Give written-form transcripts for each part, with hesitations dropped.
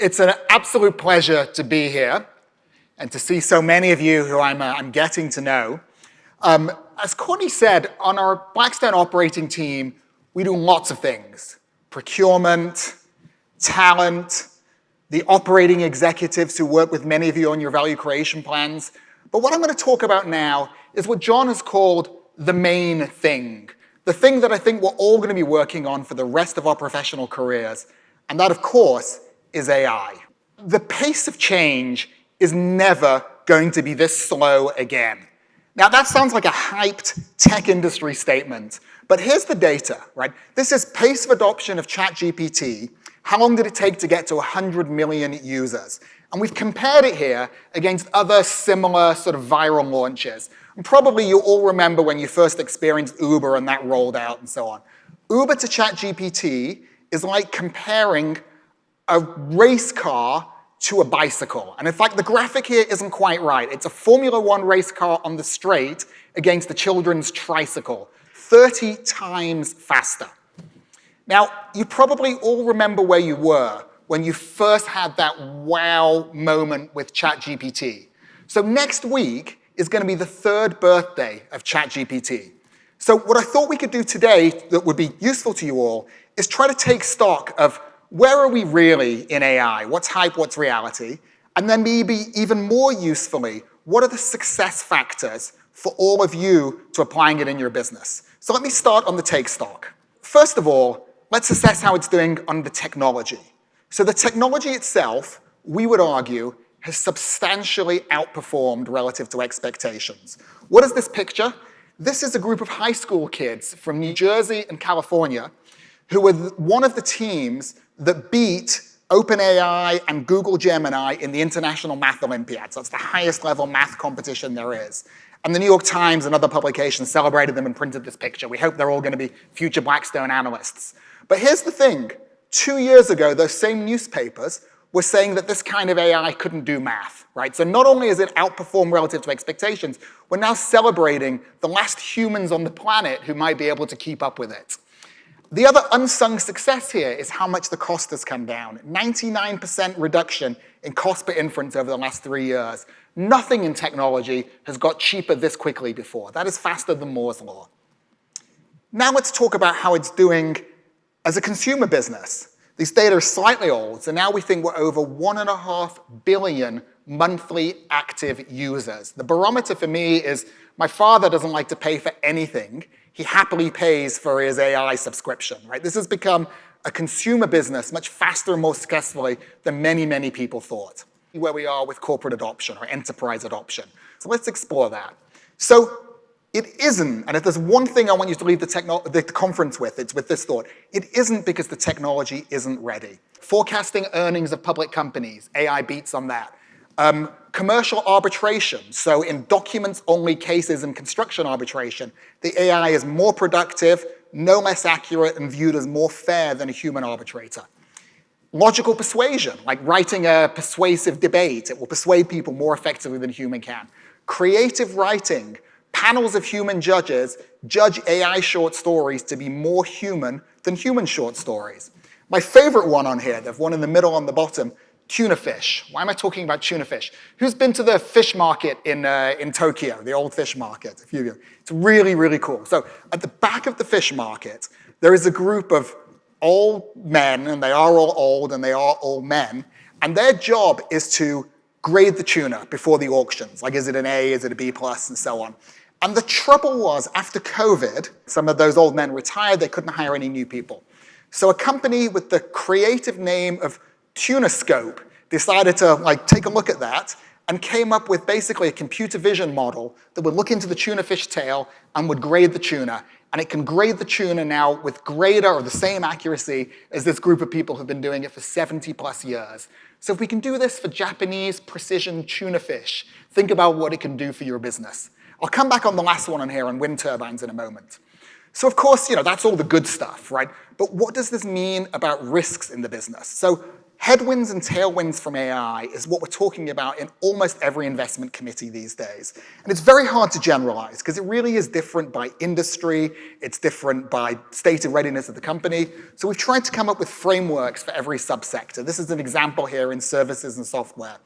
It's an absolute pleasure to be here and to see so many of you who I'm getting to know. As Courtney said, on our Blackstone operating team, we do lots of things. Procurement, talent, the operating executives who work with many of you on your value creation plans. But what I'm going to talk about now is what John has called the main thing. The thing that I think we're all going to be working on for the rest of our professional careers. And that, of course, is AI. The pace of change is never going to be this slow again. Now, that sounds like a hyped tech industry statement, but here's the data, right? This is pace of adoption of ChatGPT. How long did it take to get to 100 million users? And we've compared it here against other similar sort of viral launches. And probably you all remember when you first experienced Uber and that rolled out and so on. Uber to ChatGPT is like comparing a race car to a bicycle. And in fact, the graphic here isn't quite right. It's a Formula One race car on the straight against the children's tricycle, 30 times faster. Now, you probably all remember where you were when you first had that wow moment with ChatGPT. So next week is going to be the 3rd birthday of ChatGPT. So what I thought we could do today that would be useful to you all is try to take stock of where are we really in AI? What's hype, what's reality? And then maybe even more usefully, what are the success factors for all of you to applying it in your business? So let me start on the take stock. First of all, let's assess how it's doing on the technology. So the technology itself, we would argue, has substantially outperformed relative to expectations. What is this picture? This is a group of high school kids from New Jersey and California who were one of the teams that beat OpenAI and Google Gemini in the International Math Olympiads. That's the highest level math competition there is. And the New York Times and other publications celebrated them and printed this picture. We hope they're all going to be future Blackstone analysts. But here's the thing. 2 years ago, those same newspapers were saying that this kind of AI couldn't do math, right? So not only is it outperformed relative to expectations, we're now celebrating the last humans on the planet who might be able to keep up with it. The other unsung success here is how much the cost has come down. 99% reduction in cost per inference over the last 3 years. Nothing in technology has got cheaper this quickly before. That is faster than Moore's law. Now let's talk about how it's doing as a consumer business. These data are slightly old, so now we think we're over 1.5 billion monthly active users. The barometer for me is my father doesn't like to pay for anything. He happily pays for his AI subscription, right? This has become a consumer business much faster and more successfully than many, many people thought. Where we are with corporate adoption or enterprise adoption. So let's explore that. So it isn't, and if there's one thing I want you to leave the conference with, it's with this thought. It isn't because the technology isn't ready. Forecasting earnings of public companies, AI beats on that. Commercial arbitration, so in documents-only cases in construction arbitration, the AI is more productive, no less accurate, and viewed as more fair than a human arbitrator. Logical persuasion, like writing a persuasive debate, it will persuade people more effectively than a human can. Creative writing, panels of human judges judge AI short stories to be more human than human short stories. My favorite one on here, the one in the middle on the bottom, tuna fish. Why am I talking about tuna fish? Who's been to the fish market in Tokyo, the old fish market? A few of you. It's really, really cool. So at the back of the fish market, there is a group of old men, and they are all old, and they are all men, and their job is to grade the tuna before the auctions. Like, is it an A, is it a B+, and so on. And the trouble was, after COVID, some of those old men retired, they couldn't hire any new people. So a company with the creative name of Tunoscope decided to take a look at that and came up with basically a computer vision model that would look into the tuna fish tail and would grade the tuna. And it can grade the tuna now with greater or the same accuracy as this group of people who've been doing it for 70+ years. So if we can do this for Japanese precision tuna fish, think about what it can do for your business. I'll come back on the last one on here on wind turbines in a moment. So of course, that's all the good stuff, right? But what does this mean about risks in the business? So Headwinds and tailwinds from AI is what we're talking about in almost every investment committee these days. And it's very hard to generalize because it really is different by industry, it's different by state of readiness of the company. So we've tried to come up with frameworks for every subsector. This is an example here in services and software.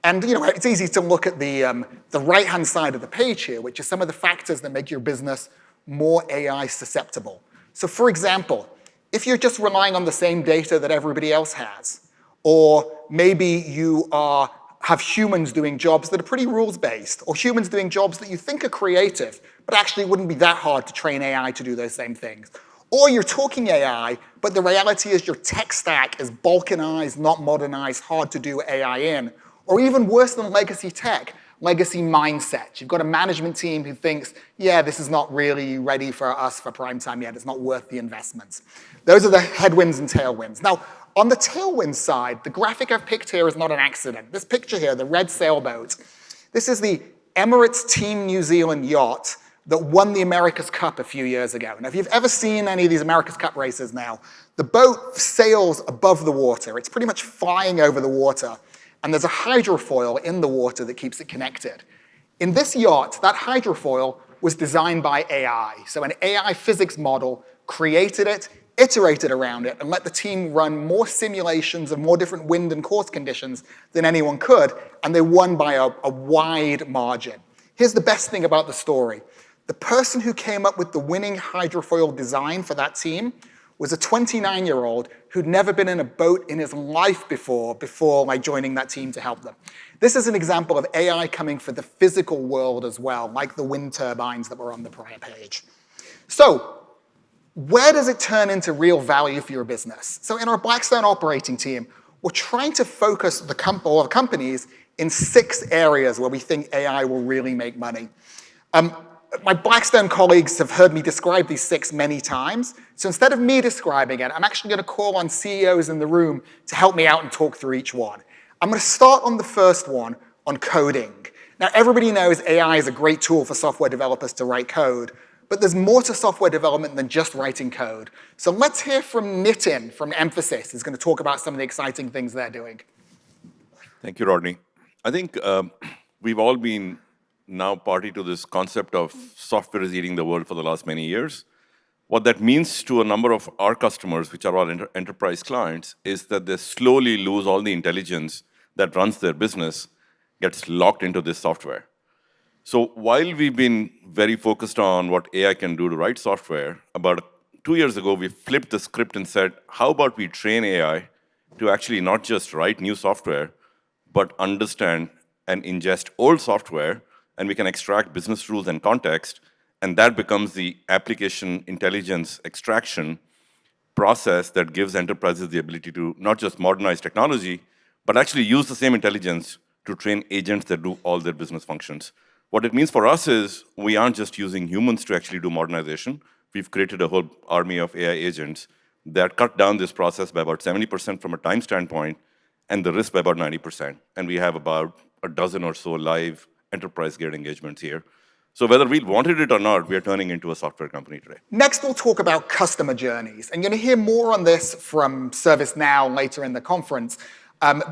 And it's easy to look at the right-hand side of the page here, which is some of the factors that make your business more AI susceptible. So for example, if you're just relying on the same data that everybody else has, or maybe you have humans doing jobs that are pretty rules-based, or humans doing jobs that you think are creative, but actually wouldn't be that hard to train AI to do those same things. Or you're talking AI, but the reality is your tech stack is balkanized, not modernized, hard to do AI in. Or even worse than legacy tech, legacy mindset. You've got a management team who thinks, yeah, this is not really ready for us for prime time yet. It's not worth the investments. Those are the headwinds and tailwinds. Now, on the tailwind side, the graphic I've picked here is not an accident. This picture here, the red sailboat, this is the Emirates Team New Zealand yacht that won the America's Cup a few years ago. Now, if you've ever seen any of these America's Cup races now, the boat sails above the water. It's pretty much flying over the water. And there's a hydrofoil in the water that keeps it connected. In this yacht, that hydrofoil was designed by AI. So an AI physics model created it, iterated around it, and let the team run more simulations of more different wind and course conditions than anyone could, and they won by a wide margin. Here's the best thing about the story. The person who came up with the winning hydrofoil design for that team was a 29-year-old who'd never been in a boat in his life before joining that team to help them. This is an example of AI coming for the physical world as well, like the wind turbines that were on the prior page. So, where does it turn into real value for your business? So in our Blackstone operating team, we're trying to focus the companies in 6 areas where we think AI will really make money. My Blackstone colleagues have heard me describe these 6 many times. So instead of me describing it, I'm actually going to call on CEOs in the room to help me out and talk through each one. I'm going to start on the first one, on coding. Now, everybody knows AI is a great tool for software developers to write code, but there's more to software development than just writing code. So let's hear from Nitin from Emphasis, who's going to talk about some of the exciting things they're doing. Thank you, Rodney. I think we've all been now party to this concept of software is eating the world for the last many years. What that means to a number of our customers, which are all enterprise clients, is that they slowly lose all the intelligence that runs their business, gets locked into this software. So while we've been very focused on what AI can do to write software, about 2 years ago, we flipped the script and said, how about we train AI to actually not just write new software, but understand and ingest old software, and we can extract business rules and context, and that becomes the application intelligence extraction process that gives enterprises the ability to not just modernize technology, but actually use the same intelligence to train agents that do all their business functions. What it means for us is we aren't just using humans to actually do modernization. We've created a whole army of AI agents that cut down this process by about 70% from a time standpoint and the risk by about 90%. And we have about a dozen or so live enterprise-grade engagements here. So whether we wanted it or not, we are turning into a software company today. Next, we'll talk about customer journeys. And you're going to hear more on this from ServiceNow later in the conference.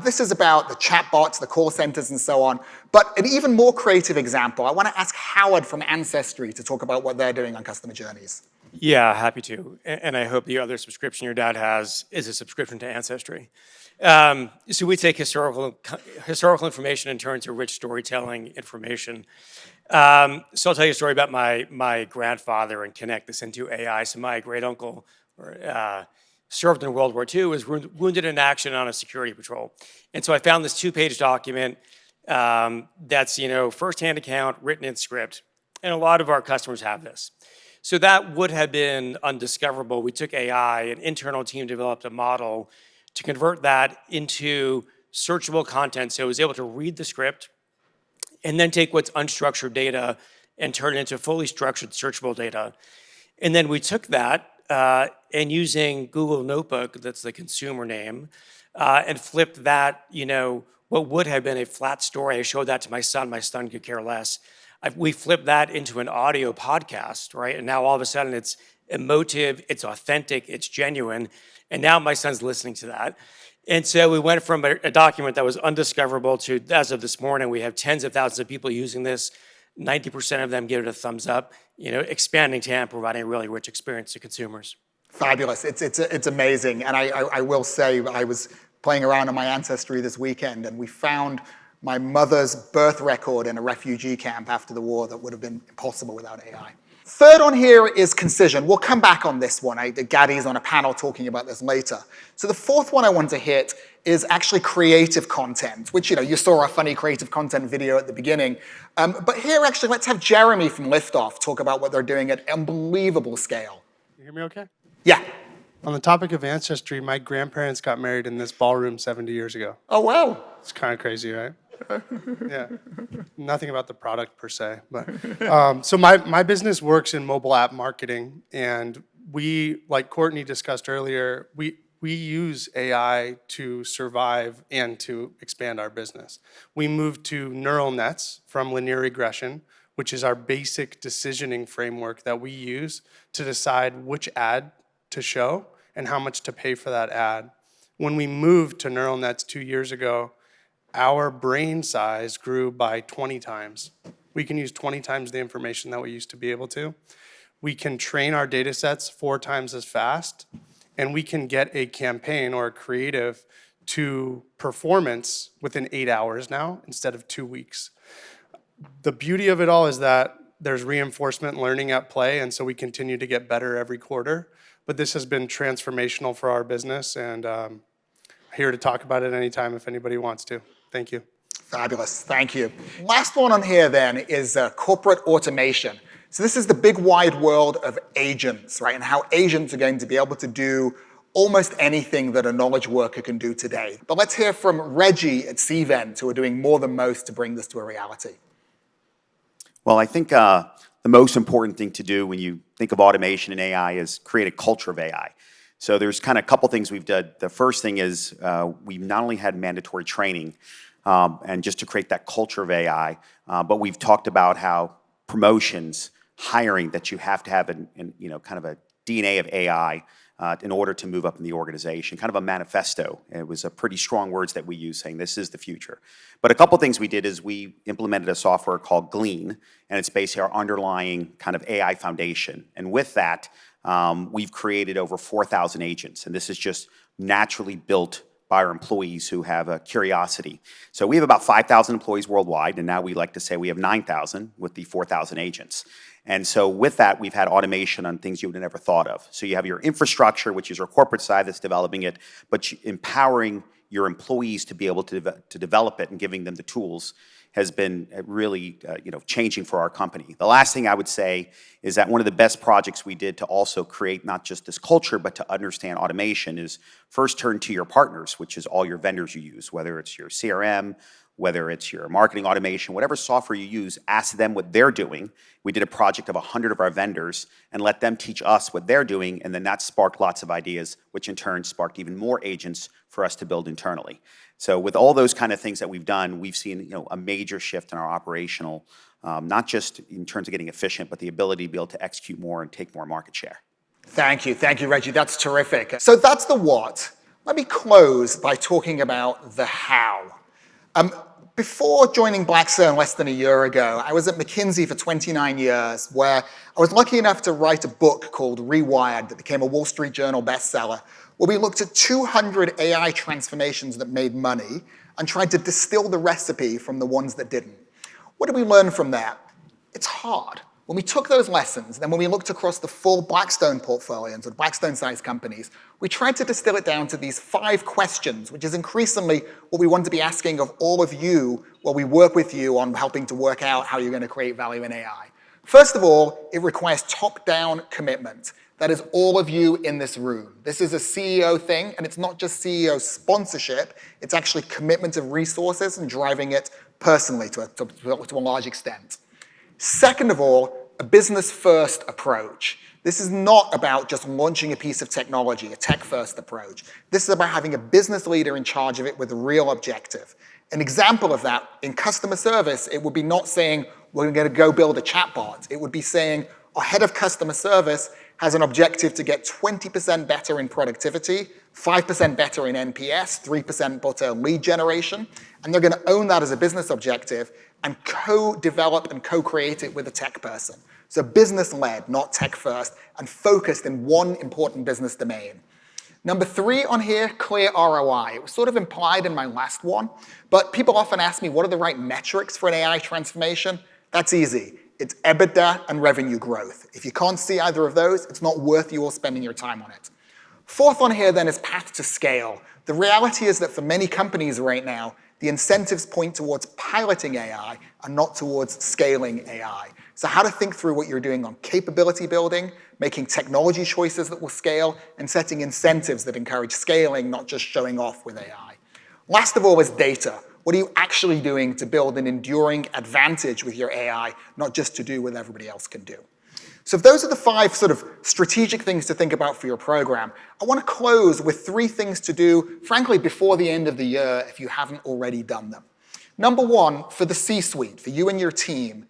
This is about the chatbots, the call centers, and so on. But an even more creative example, I want to ask Howard from Ancestry to talk about what they're doing on customer journeys. Yeah, happy to. And I hope the other subscription your dad has is a subscription to Ancestry. So we take historical information and turn it to rich storytelling information. So I'll tell you a story about my grandfather and connect this into AI. So my great uncle served in World War II, was wounded in action on a security patrol. And so I found this 2-page document that's, firsthand account written in script. And a lot of our customers have this. So that would have been undiscoverable. We took AI, an internal team developed a model to convert that into searchable content. So it was able to read the script and then take what's unstructured data and turn it into fully structured searchable data. And then we took that and using Google Notebook, that's the consumer name, and flipped that, what would have been a flat story. I showed that to my son. My son could care less. We flipped that into an audio podcast, right? And now all of a sudden it's emotive, it's authentic, it's genuine. And now my son's listening to that. And so we went from a document that was undiscoverable to, as of this morning, we have tens of thousands of people using this. 90% of them give it a thumbs up, expanding TAM, providing a really rich experience to consumers. Fabulous. It's amazing. And I will say, I was playing around on my Ancestry this weekend, and we found my mother's birth record in a refugee camp after the war that would have been impossible without AI. Third on here is concision. We'll come back on this one. Gaddy's on a panel talking about this later. So the fourth one I want to hit is actually creative content, which, you saw our funny creative content video at the beginning. But here, actually, let's have Jeremy from Liftoff talk about what they're doing at unbelievable scale. You hear me okay? Yeah. On the topic of ancestry, my grandparents got married in this ballroom 70 years ago. Oh, wow. It's kind of crazy, right? Yeah. Nothing about the product per se. But so my business works in mobile app marketing, and we, like Courtney discussed earlier, we use AI to survive and to expand our business. We moved to neural nets from linear regression, which is our basic decisioning framework that we use to decide which ad to show and how much to pay for that ad. When we moved to neural nets 2 years ago, our brain size grew by 20 times. We can use 20 times the information that we used to be able to. We can train our data sets 4 times as fast, and we can get a campaign or a creative to performance within 8 hours now instead of 2 weeks. The beauty of it all is that there's reinforcement learning at play, and so we continue to get better every quarter. But this has been transformational for our business, and here to talk about it anytime if anybody wants to. Thank you. Fabulous. Thank you. Last one on here then is corporate automation. So this is the big wide world of agents, right? And how agents are going to be able to do almost anything that a knowledge worker can do today. But let's hear from Reggie at Cvent, who are doing more than most to bring this to a reality. Well, I think the most important thing to do when you think of automation and AI is create a culture of AI. So there's kind of a couple things we've done. The first thing is we've not only had mandatory training and just to create that culture of AI, but we've talked about how promotions, hiring, that you have to have kind of a DNA of AI in order to move up in the organization, kind of a manifesto. It was a pretty strong words that we use saying this is the future. But a couple things we did is we implemented a software called Glean, and it's basically our underlying kind of AI foundation. And with that, we've created over 4,000 agents, and this is just naturally built by our employees who have a curiosity. So we have about 5,000 employees worldwide, and now we like to say we have 9,000 with the 4,000 agents. And so with that, we've had automation on things you would have never thought of. So you have your infrastructure, which is your corporate side that's developing it, but empowering your employees to be able to develop it and giving them the tools has been really changing for our company. The last thing I would say is that one of the best projects we did to also create not just this culture, but to understand automation is first turn to your partners, which is all your vendors you use, whether it's your CRM, whether it's your marketing automation, whatever software you use, ask them what they're doing. We did a project of 100 of our vendors and let them teach us what they're doing, and then that sparked lots of ideas, which in turn sparked even more agents for us to build internally. So with all those kind of things that we've done, we've seen a major shift in our operational, not just in terms of getting efficient, but the ability to be able to execute more and take more market share. Thank you, Reggie. That's terrific. So that's the what. Let me close by talking about the how. Before joining Blackstone less than a year ago, I was at McKinsey for 29 years, where I was lucky enough to write a book called Rewired that became a Wall Street Journal bestseller, where we looked at 200 AI transformations that made money and tried to distill the recipe from the ones that didn't. What did we learn from that? It's hard. When we took those lessons, then when we looked across the full Blackstone portfolio, so Blackstone-sized companies, we tried to distill it down to these 5 questions, which is increasingly what we want to be asking of all of you while we work with you on helping to work out how you're going to create value in AI. First of all, it requires top-down commitment. That is all of you in this room. This is a CEO thing, and it's not just CEO sponsorship. It's actually commitment of resources and driving it personally to a large extent. Second of all, a business-first approach. This is not about just launching a piece of technology, a tech-first approach. This is about having a business leader in charge of it with a real objective. An example of that, in customer service, it would be not saying, we're going to go build a chatbot. It would be saying, our head of customer service has an objective to get 20% better in productivity, 5% better in NPS, 3% better lead generation, and they're going to own that as a business objective and co-develop and co-create it with a tech person. So business-led, not tech-first, and focused in one important business domain. Number 3 on here, clear ROI. It was sort of implied in my last one, but people often ask me, what are the right metrics for an AI transformation? That's easy. It's EBITDA and revenue growth. If you can't see either of those, it's not worth you all spending your time on it. 4th on here then is path to scale. The reality is that for many companies right now, the incentives point towards piloting AI and not towards scaling AI. So how to think through what you're doing on capability building, making technology choices that will scale, and setting incentives that encourage scaling, not just showing off with AI. Last of all is data. What are you actually doing to build an enduring advantage with your AI, not just to do what everybody else can do? So if those are the 5 sort of strategic things to think about for your program, I want to close with 3 things to do, frankly, before the end of the year if you haven't already done them. Number 1, for the C-suite, for you and your team,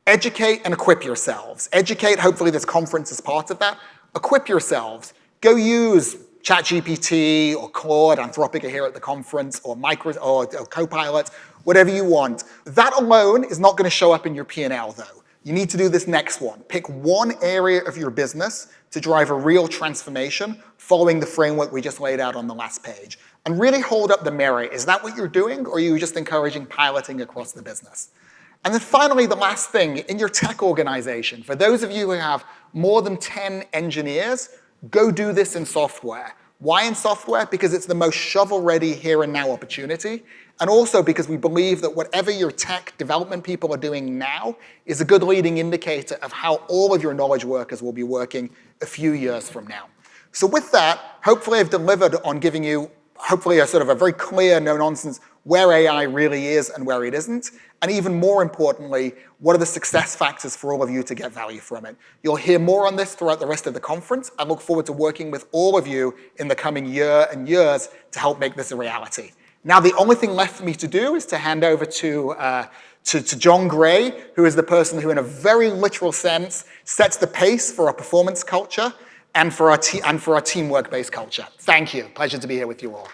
educate and equip yourselves. Educate, hopefully this conference is part of that. Equip yourselves. Go use ChatGPT or Claude, Anthropic are here at the conference, or Copilot, whatever you want. That alone is not going to show up in your P&L though. You need to do this next one. Pick one area of your business to drive a real transformation following the framework we just laid out on the last page. And really hold up the mirror. Is that what you're doing, or are you just encouraging piloting across the business? And then finally, the last thing, in your tech organization, for those of you who have more than 10 engineers, go do this in software. Why in software? Because it's the most shovel-ready here and now opportunity, and also because we believe that whatever your tech development people are doing now is a good leading indicator of how all of your knowledge workers will be working a few years from now. So with that, hopefully I've delivered on giving you hopefully a sort of a very clear, no-nonsense where AI really is and where it isn't, and even more importantly, what are the success factors for all of you to get value from it. You'll hear more on this throughout the rest of the conference. I look forward to working with all of you in the coming year and years to help make this a reality. Now, the only thing left for me to do is to hand over to John Gray, who is the person who, in a very literal sense, sets the pace for our performance culture and for our teamwork-based culture. Thank you. Pleasure to be here with you all.